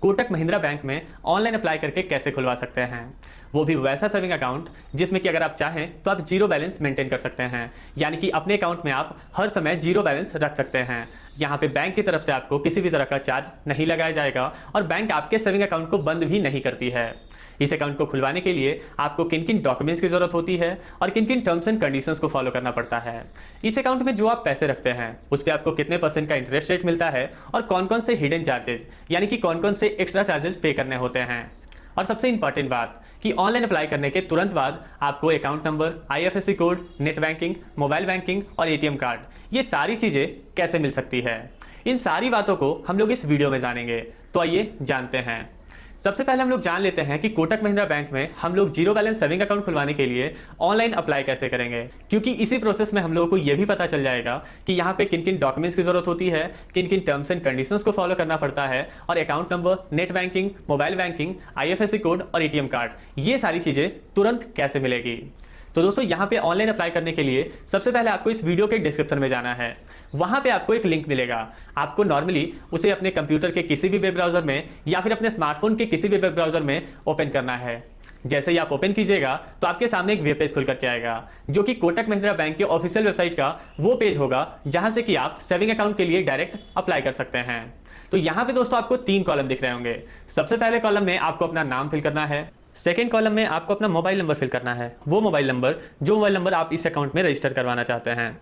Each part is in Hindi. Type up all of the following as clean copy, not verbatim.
कोटक महिंद्रा बैंक में ऑनलाइन अप्लाई करके कैसे खुलवा सकते हैं, वो भी वैसा सेविंग अकाउंट जिसमें कि अगर आप चाहें तो आप जीरो बैलेंस मेंटेन कर सकते हैं। यानी कि अपने अकाउंट में आप हर समय जीरो बैलेंस रख सकते हैं। यहाँ पे बैंक की तरफ से आपको किसी भी तरह का चार्ज नहीं लगाया जाएगा और बैंक आपके सेविंग अकाउंट को बंद भी नहीं करती है। इस अकाउंट को खुलवाने के लिए आपको किन किन डॉक्यूमेंट्स की जरूरत होती है और किन किन टर्म्स एंड कंडीशंस को फॉलो करना पड़ता है, इस अकाउंट में जो आप पैसे रखते हैं उस पर आपको कितने % का इंटरेस्ट रेट मिलता है और कौन कौन से हिडन चार्जेस यानी कि कौन कौन से एक्स्ट्रा चार्जेस पे करने होते हैं। और सबसे इंपॉर्टेंट बात कि ऑनलाइन अप्लाई करने के तुरंत बाद आपको account number, IFSC code, net banking, mobile banking और ATM कार्ड, ये सारी चीजें कैसे मिल सकती है, इन सारी बातों को हम लोग इस वीडियो में जानेंगे। तो आइए जानते हैं। सबसे पहले हम लोग जान लेते हैं कि कोटक महिंद्रा बैंक में हम लोग जीरो बैलेंस सेविंग अकाउंट खुलवाने के लिए ऑनलाइन अप्लाई कैसे करेंगे, क्योंकि इसी प्रोसेस में हम लोगों को यह भी पता चल जाएगा कि यहाँ पे किन किन डॉक्यूमेंट्स की जरूरत होती है, किन किन टर्म्स एंड कंडीशंस को फॉलो करना पड़ता है और account number, net banking, mobile banking, IFSC code और ATM कार्ड, ये सारी चीजें तुरंत कैसे मिलेगी। तो दोस्तों यहाँ पे ऑनलाइन अप्लाई करने के लिए सबसे पहले आपको इस वीडियो के डिस्क्रिप्शन में जाना है। वहां पे आपको एक लिंक मिलेगा। आपको नॉर्मली उसे अपने कंप्यूटर के किसी भी वेब ब्राउजर में या फिर अपने स्मार्टफोन के किसी भी वेब ब्राउजर में ओपन करना है। जैसे ही आप ओपन कीजिएगा तो आपके सामने एक वेब पेज खुल करके आएगा, जो कि कोटक महिंद्रा बैंक के ऑफिशियल वेबसाइट का वो पेज होगा जहां से कि आप सेविंग अकाउंट के लिए डायरेक्ट अप्लाई कर सकते हैं। तो यहाँ पे दोस्तों आपको 3 कॉलम दिख रहे होंगे। सबसे पहले कॉलम में आपको अपना नाम फिल करना है। सेकेंड कॉलम में आपको अपना मोबाइल नंबर फिल करना है, वो मोबाइल नंबर जो मोबाइल नंबर आप इस अकाउंट में रजिस्टर करवाना चाहते हैं।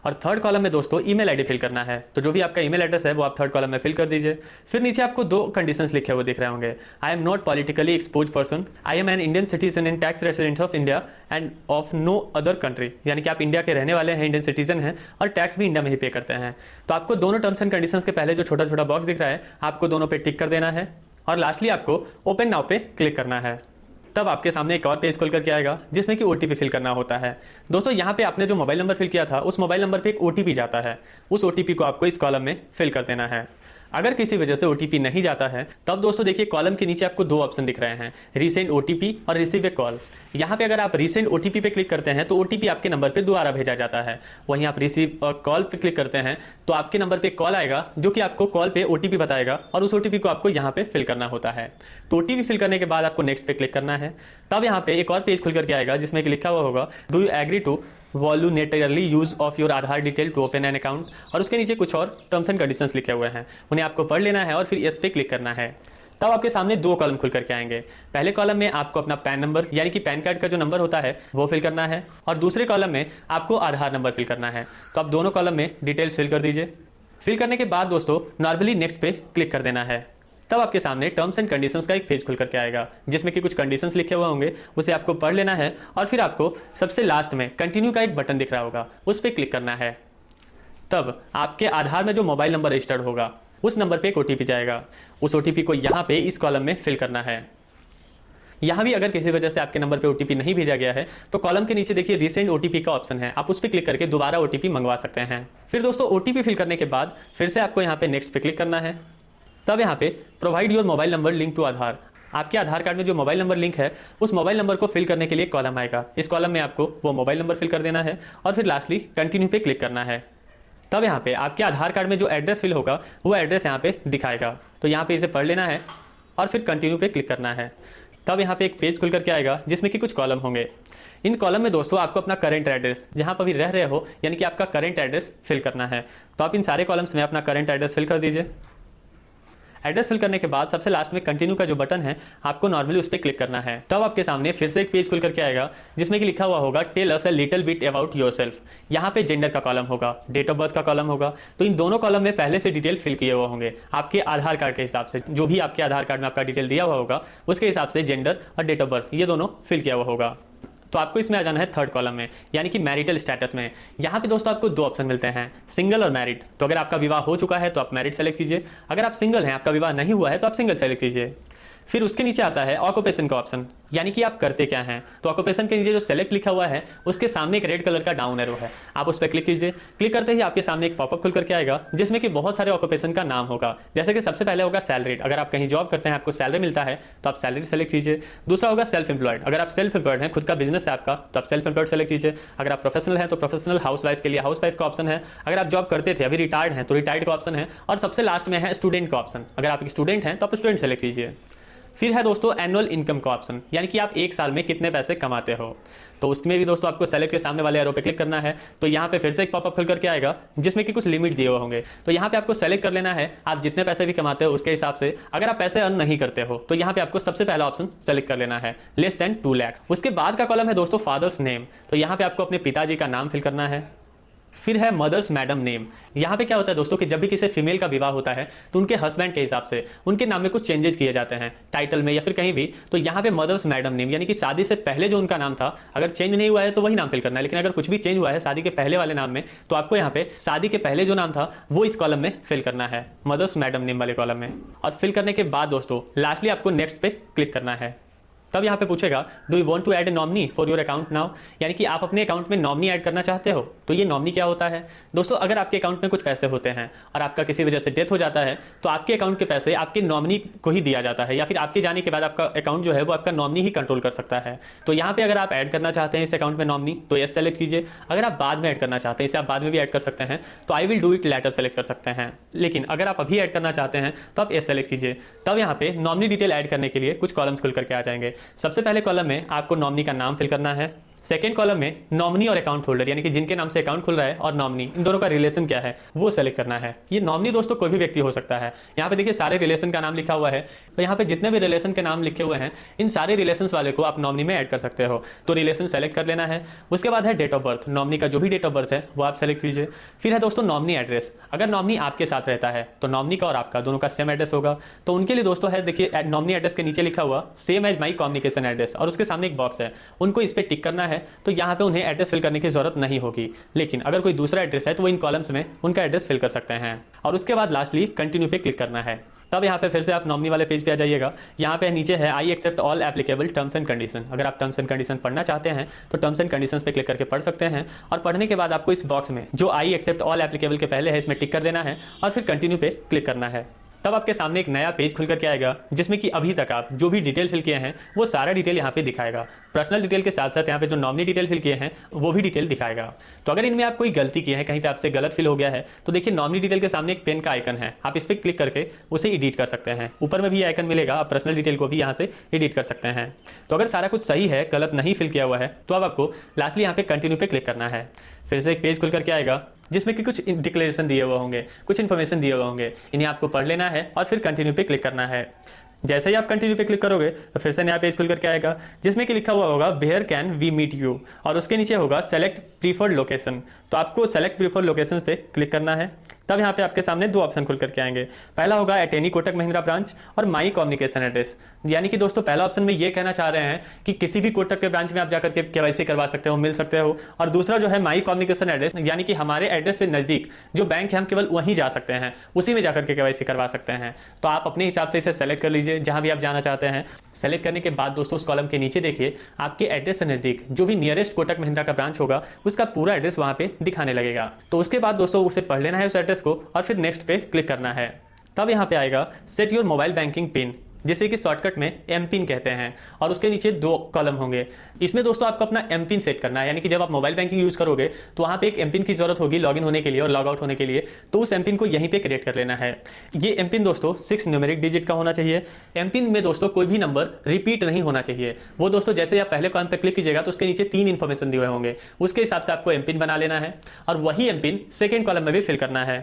और थर्ड कॉलम में दोस्तों ईमेल आईडी फिल करना है, तो जो भी आपका ईमेल एड्रेस है वो आप थर्ड कॉलम में फिल कर दीजिए। फिर नीचे आपको 2 कंडीशंस लिखे हुए दिख रहे होंगे। I am not politically exposed person, I am an Indian citizen and tax resident of India and of no other country, यानी कि आप इंडिया के रहने वाले हैं, इंडियन सिटीजन हैं और टैक्स भी इंडिया में ही पे करते हैं। तो आपको दोनों टर्म्स एंड कंडीशंस के पहले जो छोटा छोटा बॉक्स दिख रहा है आपको दोनों पे टिक कर देना है और लास्टली आपको ओपन नाउ पे क्लिक करना है। तब आपके सामने एक और पेज खोल करके आएगा जिसमें कि OTP फिल करना होता है। दोस्तों यहाँ पे आपने जो मोबाइल नंबर फिल किया था उस मोबाइल नंबर पे एक OTP जाता है, उस OTP को आपको इस कॉलम में फिल कर देना है। अगर किसी वजह से OTP नहीं जाता है तब दोस्तों देखिए कॉलम के नीचे आपको 2 ऑप्शन दिख रहे हैं, रीसेंड OTP और रिसीव ए कॉल। यहाँ पे अगर आप रीसेंड OTP पे क्लिक करते हैं तो OTP आपके नंबर पे दोबारा भेजा जाता है। वहीं आप रिसीव कॉल पे क्लिक करते हैं तो आपके नंबर पे कॉल आएगा जो कि आपको कॉल पे OTP बताएगा और उस OTP को आपको यहाँ पे फिल करना होता है। तो OTP फिल करने के बाद आपको नेक्स्ट पे क्लिक करना है। तब यहाँ पे एक और पेज खुल करके आएगा जिसमें कि लिखा हुआ होगा do you agree to voluntarily use of your Aadhaar detail to open an account, और उसके नीचे कुछ और टर्म्स एंड कंडीशंस लिखे हुए हैं, उन्हें आपको पढ़ लेना है और फिर इस पे क्लिक करना है। तब आपके सामने 2 कॉलम खुल करके आएंगे। पहले कॉलम में आपको अपना पैन नंबर यानी कि पैन कार्ड का जो नंबर होता है वो फिल करना है और दूसरे कॉलम में आपको आधार नंबर फिल करना है। तो आप दोनों कॉलम में डिटेल्स फिल कर दीजिए। फिल करने के बाद दोस्तों नॉर्मली नेक्स्ट पे क्लिक कर देना है। तब आपके सामने टर्म्स एंड कंडीशंस का एक पेज खुल करके आएगा जिसमें कि कुछ कंडीशंस लिखे हुए होंगे, उसे आपको पढ़ लेना है और फिर आपको सबसे लास्ट में कंटिन्यू का एक बटन दिख रहा होगा, उस पर क्लिक करना है। तब आपके आधार में जो मोबाइल नंबर रजिस्टर्ड होगा उस नंबर पे एक OTP जाएगा, उस OTP को यहाँ पे इस कॉलम में फिल करना है। यहाँ भी अगर किसी वजह से आपके नंबर पे OTP नहीं भेजा गया है तो कॉलम के नीचे देखिए रीसेंड OTP का ऑप्शन है, आप उस पर क्लिक करके दोबारा OTP मंगवा सकते हैं। फिर दोस्तों OTP फिल करने के बाद फिर से आपको यहाँ पे नेक्स्ट पे क्लिक करना है। तब यहाँ पे provide your mobile number link to Aadhaar, आपके आधार कार्ड में जो मोबाइल नंबर लिंक है उस मोबाइल नंबर को फिल करने के लिए कॉलम आएगा। इस कॉलम में आपको वो मोबाइल नंबर फिल कर देना है और फिर लास्टली कंटिन्यू पे क्लिक करना है। तब यहाँ पे आपके आधार कार्ड में जो एड्रेस फिल होगा वो एड्रेस यहाँ पे दिखाएगा, तो यहाँ पे इसे पढ़ लेना है और फिर कंटिन्यू पे क्लिक करना है। तब यहाँ पे एक पेज खुल करके आएगा जिसमें कि कुछ कॉलम होंगे। इन कॉलम में दोस्तों आपको अपना करंट एड्रेस जहाँ पर भी रह रहे हो यानी कि आपका करंट एड्रेस फिल करना है। तो आप इन सारे कॉलम्स में अपना करंट एड्रेस फिल कर दीजिए। एड्रेस फिल करने के बाद सबसे लास्ट में कंटिन्यू का जो बटन है आपको नॉर्मली उस पर क्लिक करना है। तब आपके सामने फिर से एक पेज खुल करके आएगा जिसमें कि लिखा हुआ होगा tell us a little bit about yourself. यहाँ पे जेंडर का कॉलम होगा, डेट ऑफ बर्थ का कॉलम होगा। तो इन दोनों कॉलम में पहले से डिटेल फिल किए हुए होंगे आपके आधार कार्ड के हिसाब से, जो भी आपके आधार कार्ड में आपका डिटेल दिया हुआ होगा उसके हिसाब से जेंडर और डेट ऑफ बर्थ ये दोनों फिल किया हुआ होगा। तो आपको इसमें आ जाना है थर्ड कॉलम में यानी कि मैरिटल स्टेटस में। यहाँ पे दोस्तों आपको 2 ऑप्शन मिलते हैं, सिंगल और मैरिड। तो अगर आपका विवाह हो चुका है तो आप मैरिड सेलेक्ट कीजिए, अगर आप सिंगल हैं, आपका विवाह नहीं हुआ है तो आप सिंगल सेलेक्ट कीजिए। फिर उसके नीचे आता है ऑक्यूपेशन का ऑप्शन, यानी कि आप करते क्या हैं। तो ऑक्यूपेशन के नीचे जो सेलेक्ट लिखा हुआ है उसके सामने एक रेड कलर का डाउन एरो है, आप उस पर क्लिक कीजिए। क्लिक करते ही आपके सामने एक पॉपअप खुल करके आएगा जिसमें कि बहुत सारे ऑक्यूपेशन का नाम होगा। जैसे कि सबसे पहले होगा सैलरीड, अगर आप कहीं जॉब करते हैं आपको सैलरी मिलता है तो आप सैलरी सेलेक्ट कीजिए। दूसरा होगा सेल्फ एम्प्लॉयड, अगर आप सेल्फ एम्प्लॉयड हैं, खुद का बिजनेस है आपका, तो आप सेल्फ एम्प्लॉयड सेलेक्ट कीजिए। अगर आप प्रोफेशनल हैं तो प्रोफेशनल, हाउस वाइफ के लिए हाउस वाइफ का ऑप्शन है। अगर आप जॉब करते थे अभी रिटायर्ड हैं तो रिटायर्ड का ऑप्शन है। और सबसे लास्ट में है स्टूडेंट का ऑप्शन, अगर आप एक स्टूडेंट हैं तो आप स्टूडेंट सेलेक्ट कीजिए। फिर है दोस्तों एनुअल इनकम का ऑप्शन, यानी कि आप एक साल में कितने पैसे कमाते हो। तो उसमें भी दोस्तों आपको सेलेक्ट के सामने वाले एरो पे क्लिक करना है। तो यहाँ पे फिर से एक पॉपअप खुल करके आएगा जिसमें कि कुछ लिमिट दिए हुए होंगे। तो यहाँ पे आपको सेलेक्ट कर लेना है आप जितने पैसे भी कमाते हो उसके हिसाब से। अगर आप पैसे अर्न नहीं करते हो तो यहाँ पे आपको सबसे पहला ऑप्शन सेलेक्ट कर लेना है लेस देन 2 लाख। उसके बाद का कॉलम है दोस्तों फादर्स नेम, तो यहाँ पे आपको अपने पिताजी का नाम फिल करना है। फिर है मदर्स मैडम नेम, यहाँ पे क्या होता है दोस्तों कि जब भी किसी फीमेल का विवाह होता है तो उनके हस्बैंड के हिसाब से उनके नाम में कुछ चेंजेस किए जाते हैं टाइटल में या फिर कहीं भी। तो यहाँ पे मदर्स मैडम नेम यानी कि शादी से पहले जो उनका नाम था अगर चेंज नहीं हुआ है तो वही नाम फिल करना है, लेकिन अगर कुछ भी चेंज हुआ है शादी के पहले वाले नाम में तो आपको यहाँ पे शादी के पहले जो नाम था वो इस कॉलम में फिल करना है, मदर्स मैडम नेम वाले कॉलम में। और फिल करने के बाद दोस्तों लास्टली आपको नेक्स्ट पे क्लिक करना है। तब यहाँ पे पूछेगा do you want to add a nominee for your account now, यानी कि आप अपने अकाउंट में नॉमिनी ऐड करना चाहते हो। तो ये नॉमिनी क्या होता है दोस्तों, अगर आपके अकाउंट में कुछ पैसे होते हैं और आपका किसी वजह से डेथ हो जाता है तो आपके अकाउंट के पैसे आपके नॉमिनी को ही दिया जाता है, या फिर आपके जाने के बाद आपका अकाउंट जो है वो आपका नॉमिनी ही कंट्रोल कर सकता है। तो यहाँ पे अगर आप ऐड करना चाहते हैं इस अकाउंट में नॉमिनी तो यस सेलेक्ट कीजिए। अगर आप बाद में ऐड करना चाहते हैं, इसे आप बाद में भी ऐड कर सकते हैं तो I will do it later select कर सकते हैं, लेकिन अगर आप अभी ऐड करना चाहते हैं तो आप यस सेलेक्ट कीजिए। तब यहाँ पे नॉमिनी डिटेल ऐड करने के लिए कुछ कॉलम्स खुल करके आ जाएंगे। सबसे पहले कॉलम में आपको नॉमिनी का नाम फिल करना है। सेकेंड कॉलम में नॉमिनी और अकाउंट होल्डर यानी कि जिनके नाम से अकाउंट खुल रहा है और नॉमिनी, इन दोनों का रिलेशन क्या है वो सेलेक्ट करना है। ये नॉमिनी दोस्तों कोई भी व्यक्ति हो सकता है। यहाँ पे देखिए सारे रिलेशन का नाम लिखा हुआ है, तो यहाँ पे जितने भी रिलेशन के नाम लिखे हुए हैं इन सारे रिलेशन वाले को आप नॉमिनी में ऐड कर सकते हो। तो रिलेशन सेलेक्ट कर लेना है। उसके बाद है डेट ऑफ बर्थ, नॉमिनी का जो भी डेट ऑफ बर्थ है वो आप सेलेक्ट कीजिए। फिर है दोस्तों नॉमिनी एड्रेस, अगर नॉमिनी आपके साथ रहता है तो नॉमिनी का और आपका दोनों का सेम एड्रेस होगा। तो उनके लिए दोस्तों है देखिए नॉमिनी एड्रेस के नीचे लिखा हुआ same as my communication address और उसके सामने एक बॉक्स है, उनको इस पर टिक करना है। तो यहाँ पे उन्हें एड्रेस फिल करने की जरूरत नहीं होगी, लेकिन अगर कोई दूसरा एड्रेस है तो वो इन कॉलम्स में उनका एड्रेस फिल कर सकते हैं। और उसके बाद लास्टली कंटिन्यू पे क्लिक करना है। तब यहाँ पे फिर से आप नॉमिनी वाले पेज पे आ जाइएगा। यहाँ पे नीचे है I accept all applicable terms and condition, अगर आप टर्म्स एंड कंडीशन पढ़ना चाहते हैं तो टर्म्स एंड कंडीशंस पे क्लिक करके पढ़ सकते हैं। और पढ़ने के बाद आपको इस बॉक्स में जो आई एक्सेप्ट ऑल एप्लीकेबल के पहले है इसमें टिक कर देना है और फिर कंटिन्यू पे क्लिक करना है। तब आपके सामने एक नया पेज खुल करके आएगा जिसमें कि अभी तक आप जो भी डिटेल फिल किए हैं वो सारा डिटेल यहाँ पे दिखाएगा। पर्सनल डिटेल के साथ साथ यहाँ पे जो नॉमिनी डिटेल फिल किए हैं वो भी डिटेल दिखाएगा। तो अगर इनमें आप कोई गलती की है, कहीं पे आपसे गलत फिल हो गया है तो देखिए नॉमिनी डिटेल के सामने एक पेन का आइकन है, आप इस पर क्लिक करके उसे एडिट कर सकते हैं। ऊपर में भी आइकन मिलेगा, आप पर्सनल डिटेल को भी यहाँ से एडिट कर सकते हैं। तो अगर सारा कुछ सही है, गलत नहीं फिल किया हुआ है तो अब आपको लास्टली यहाँ पे कंटिन्यू पे क्लिक करना है। फिर से एक पेज खुल करके आएगा जिसमें कि कुछ डिक्लेरेशन दिए हुए होंगे, कुछ इन्फॉर्मेशन दिए हुए होंगे, इन्हें आपको पढ़ लेना है और फिर कंटिन्यू पे क्लिक करना है। जैसे ही आप कंटिन्यू पे क्लिक करोगे तो फिर से नया पेज खुल करके आएगा जिसमें कि लिखा हुआ होगा where can we meet you और उसके नीचे होगा सेलेक्ट प्रीफर्ड लोकेशन। तो आपको सेलेक्ट प्रीफर्ड लोकेशन पे क्लिक करना है। तब यहाँ पे आपके सामने दो ऑप्शन खुल करके आएंगे। पहला होगा at any Kotak Mahindra branch और माई कम्युनिकेशन एड्रेस, यानी कि दोस्तों पहला ऑप्शन में ये कहना चाह रहे हैं कि किसी भी कोटक के ब्रांच में आप जाकर के केवाईसी करवा सकते हो, मिल सकते हो। और दूसरा जो है माई कम्युनिकेशन एड्रेस, यानी कि हमारे एड्रेस से नजदीक जो बैंक है हम केवल वहीं जा सकते हैं, उसी में जाकर के केवाईसी करवा सकते हैं। तो आप अपने हिसाब से इसे सेलेक्ट कर लीजिए जहां भी आप जाना चाहते हैं। सेलेक्ट करने के बाद दोस्तों उस कॉलम के नीचे देखिए आपके एड्रेस से नजदीक जो भी नियरेस्ट कोटक महिंद्रा का ब्रांच होगा उसका पूरा एड्रेस वहां पे दिखाने लगेगा। तो उसके बाद दोस्तों उसे पढ़ लेना है उस एड्रेस को और फिर नेक्स्ट पे क्लिक करना है। तब यहाँ पे आएगा set your mobile banking pin, जिसे कि शॉर्टकट में एम पिन कहते हैं, और उसके नीचे दो कॉलम होंगे। इसमें दोस्तों आपको अपना एम पिन सेट करना है, यानी कि जब आप मोबाइल बैंकिंग यूज करोगे तो वहां पे एक एम पिन की जरूरत होगी लॉगिन होने के लिए और लॉग आउट होने के लिए। तो उस एम पिन को यहीं पे क्रिएट कर लेना है। ये एम पिन दोस्तों 6 न्यूमेरिक डिजिट का होना चाहिए। एम पिन में दोस्तों कोई भी नंबर रिपीट नहीं होना चाहिए। वो दोस्तों जैसे आप पहले कॉलम पे क्लिक कीजिएगा तो उसके नीचे 3 इन्फॉर्मेशन दिए हुए होंगे, उसके हिसाब से आपको एम पिन बना लेना है और वही एम पिन सेकेंड कॉलम में भी फिल करना है।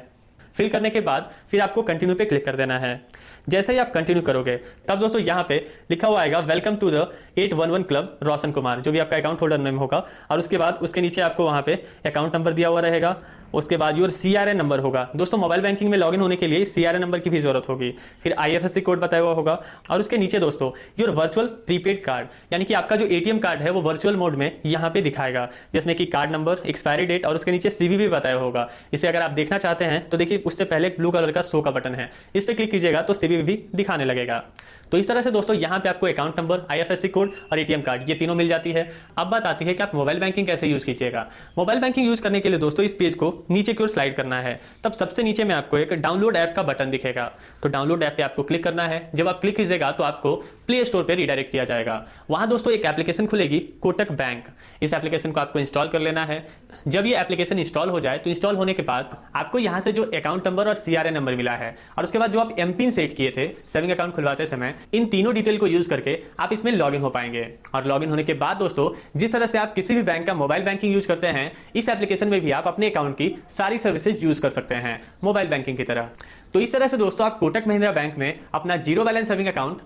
फिल करने के बाद फिर आपको कंटिन्यू पे क्लिक कर देना है। जैसे ही आप कंटिन्यू करोगे तब दोस्तों यहाँ पे लिखा हुआ आएगा welcome to the 811 club Roshan Kumar, जो भी आपका अकाउंट होल्डर नेम होगा। और उसके बाद उसके नीचे आपको वहाँ पे अकाउंट नंबर दिया हुआ रहेगा। उसके बाद योर CRN नंबर होगा। दोस्तों मोबाइल बैंकिंग में लॉगिन होने के लिए CRN नंबर की भी जरूरत होगी। फिर IFSC कोड बताया हुआ होगा और उसके नीचे दोस्तों योर वर्चुअल प्रीपेड कार्ड, यानी कि आपका जो ATM कार्ड है वो वर्चुअल मोड में यहाँ पे दिखाएगा, जिसमें कि कार्ड नंबर, एक्सपायरी डेट और उसके नीचे CVV बताया होगा। इसे अगर आप देखना चाहते हैं तो देखिए उससे पहले एक ब्लू कलर का शो का बटन है, इस पर क्लिक कीजिएगा तो सीवीवी दिखाने लगेगा। तो इस तरह से दोस्तों यहाँ पे आपको अकाउंट नंबर, आईएफएससी कोड और एटीएम कार्ड ये तीनों मिल जाती है। अब बात आती है कि आप मोबाइल बैंकिंग कैसे यूज कीजिएगा। मोबाइल बैंकिंग यूज करने के लिए दोस्तों इस पेज को नीचे की ओर स्लाइड करना है। तब सबसे नीचे में आपको एक डाउनलोड ऐप का बटन दिखेगा, तो डाउनलोड ऐप पे आपको क्लिक करना है। जब आप क्लिक कीजिएगा तो आपको प्ले स्टोर पे रिडायरेक्ट किया जाएगा। वहां दोस्तों एक एप्लीकेशन खुलेगी, कोटक बैंक। इस एप्लीकेशन को आपको इंस्टॉल कर लेना है। जब ये एप्लीकेशन इंस्टॉल हो जाए तो इंस्टॉल होने के बाद आपको यहां से जो अकाउंट नंबर और सीआरए नंबर मिला है और उसके बाद जो आप एमपिन सेट किए थे सेविंग अकाउंट खुलवाते समय, इन तीनों डिटेल को यूज करके आप इसमें लॉगिन हो पाएंगे। और लॉगिन होने के बाद दोस्तों जिस तरह से आप किसी भी बैंक का मोबाइल बैंकिंग यूज करते हैं, इस एप्लीकेशन में भी आप अपने अकाउंट की सारी सर्विसेज यूज कर सकते हैं मोबाइल बैंकिंग की तरह। तो इस तरह से दोस्तों आप कोटक महिंद्रा बैंक में अपना जीरो बैलेंस सेविंग अकाउंट